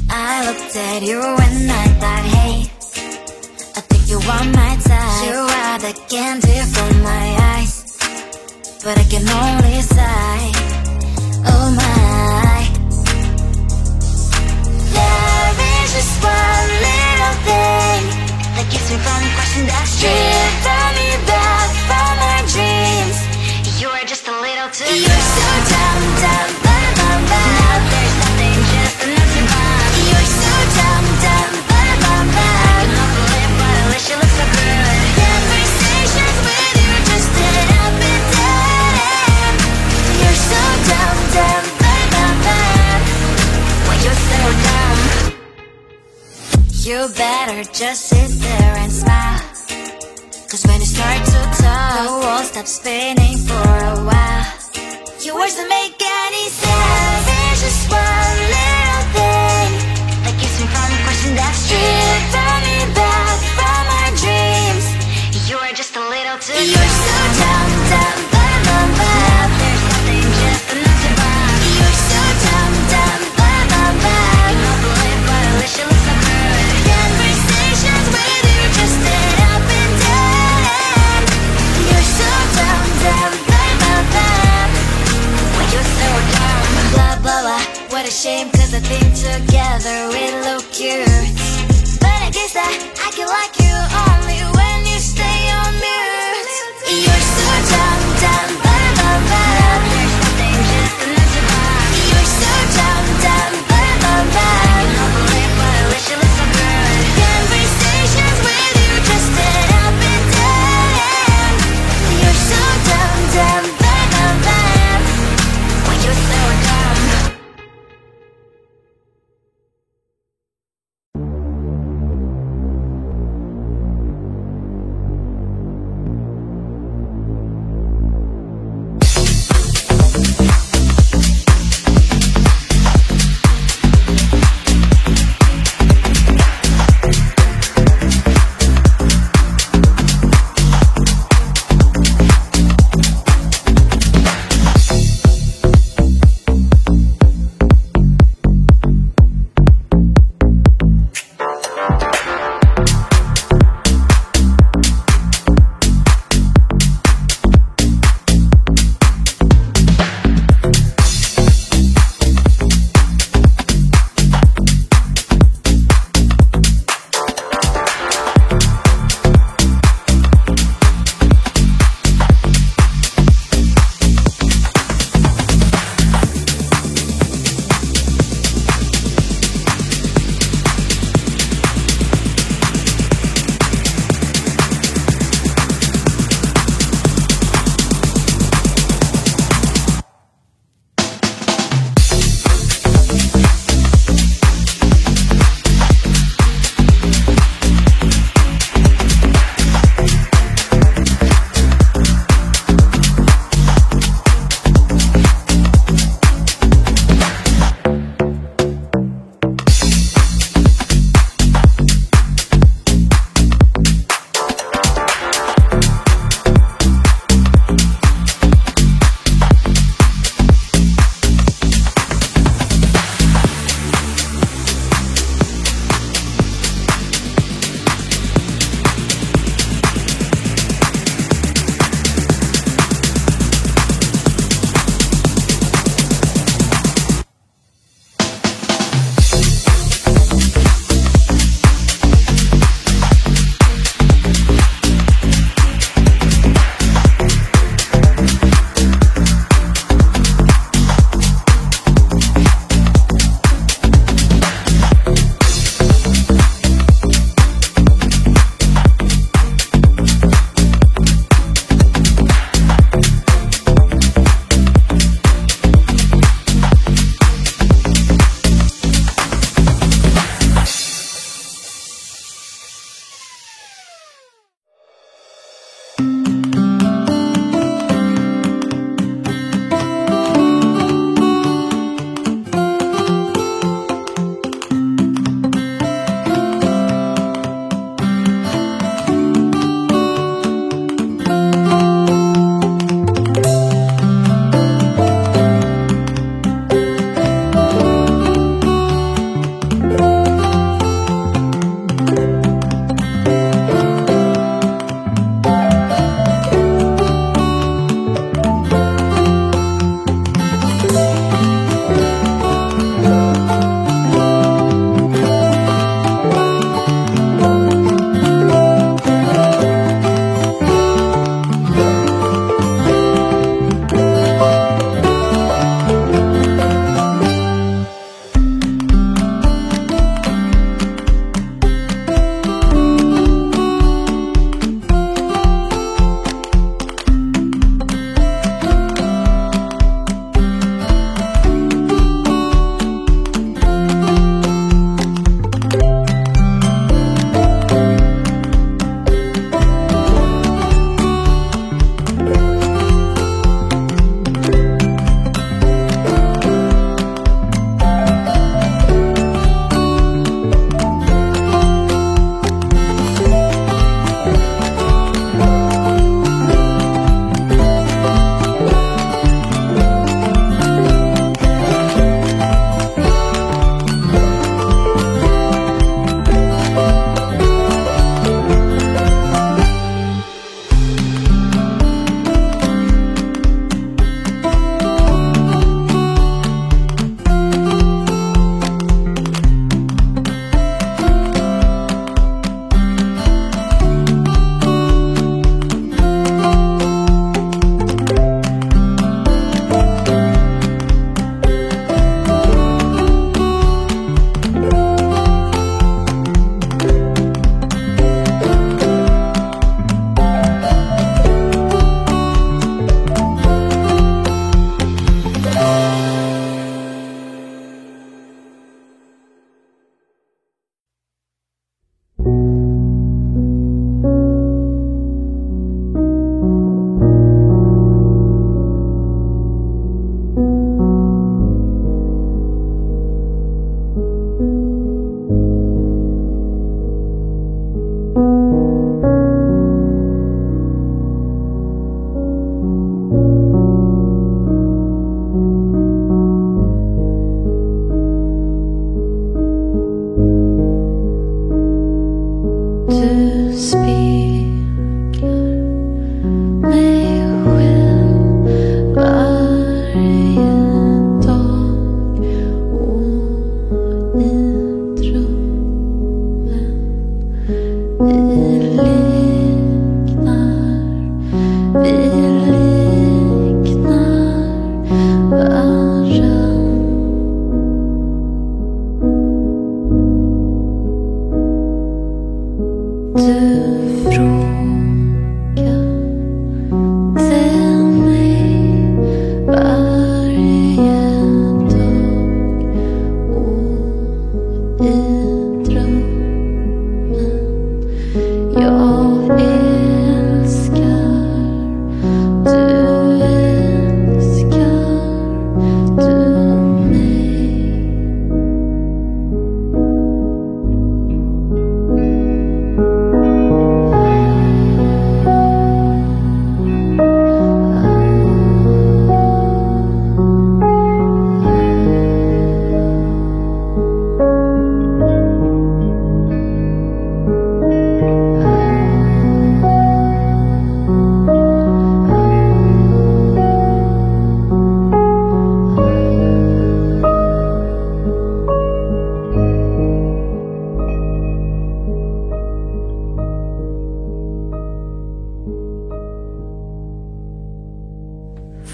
I looked at you and I thought, hey, I think you are my type. You are the candy from my eyes, but I can only sigh. Oh my, there is just one little thing that keeps me from crossing that street. Drive me back from my dreams. You are just a little too close. You're so dumb, dumb, bum, bum, bum. Now there's nothing, just an empty bomb. You're so dumb, dumb, bum, bum, bum. I can not believe, but at least you look so good. Conversations with you just end up in dead end. You're so dumb, dumb, bum, bum, bum. When you're so dumb, you better just sit there and smile, 'cause when you start to talk, the world stops spinning for a while. Your words don't make any sense. There's just one little thing that keeps me from crossing that street. Turn me back from my dreams. You are just a little too close. You're so dumb, dumb, bum, bum, bum. There's nothing, just an empty bomb. You're so dumb, dumb, bum, bum, bum. I cannot believe, but at least you look so good. Conversations with you just end up in dead end. You're so dumb, dumb, bum, bum, bum. When you're so dumb. Blah, blah, blah. What a shame, 'cause I think together we look cute. But I guess that I can like you only when you stay on mute. You're so dumb, dumb, bum, bum, bum. There's nothing, just an empty bomb. You're so dumb, dumb, bum, bum, bum. I cannot believe, but at least you look so good. Conversations with you just end up in dead end. You're so dumb, dumb, bum, bum, bum. When you're so dumb.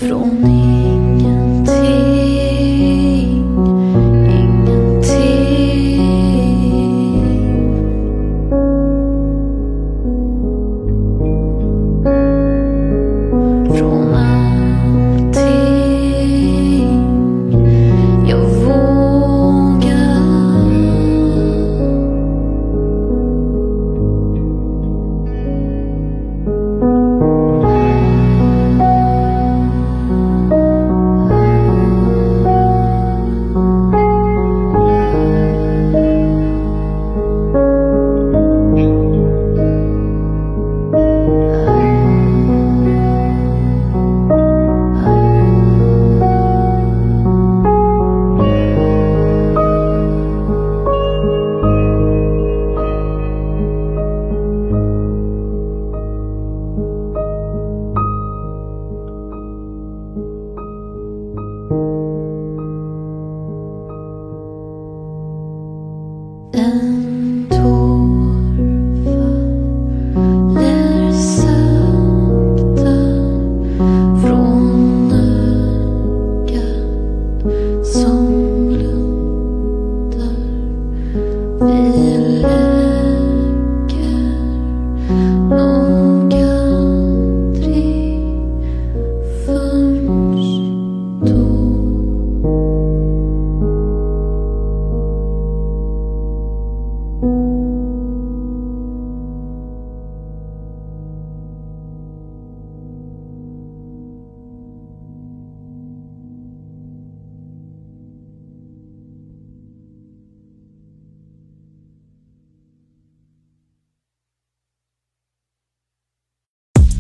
Från ingenting, ingenting. Från allting jag vågar. En tår faller sakta från ögat som blundar. Vi läker nog aldrig först då.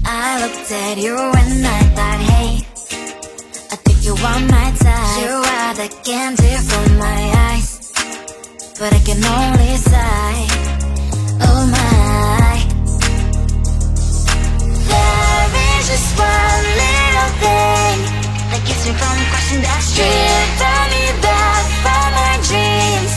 I looked at you and I thought, hey, I think you are my type. You are the candy from my eyes, but I can only sigh. Oh my, there is just one little thing that keeps me from crossing that street. Turn me back from my dreams.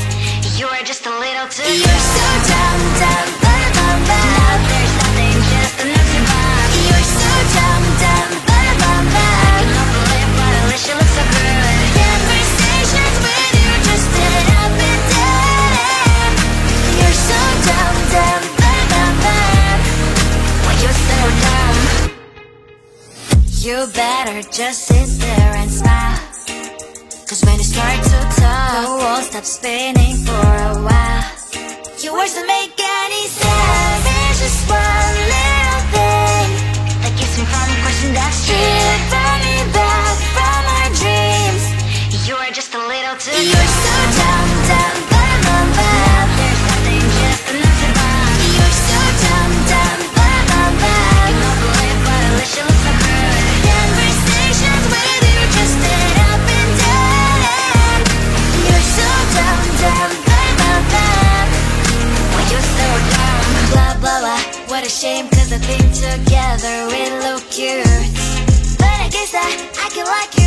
You are just a little too young. You're so dumb, dumb, but now there's nothing, just enough to buy. You're so dumb, dumb, but I cannot believe what at least you look so good. Conversations with you just ended up in dead end. You're so dumb, dumb, but when you're so dumb, you better just sit there and smile. Cause when you start to talk, the world stops spinning for a while. Your words don't make any sense. There's just one little thing that keeps me from crossing that street. Turn me back from my dreams. You are just a little too young. You're so dumb, dumb, but there's nothing, just enough to buy. You're so dumb, dumb, but cannot believe what at least you look so good. Conversations with you just ended up in dead end. You're so dumb, dumb, but when you're so dumb. Blah, blah, blah, what a shame, cause I think together we look cute. But I guess I can like you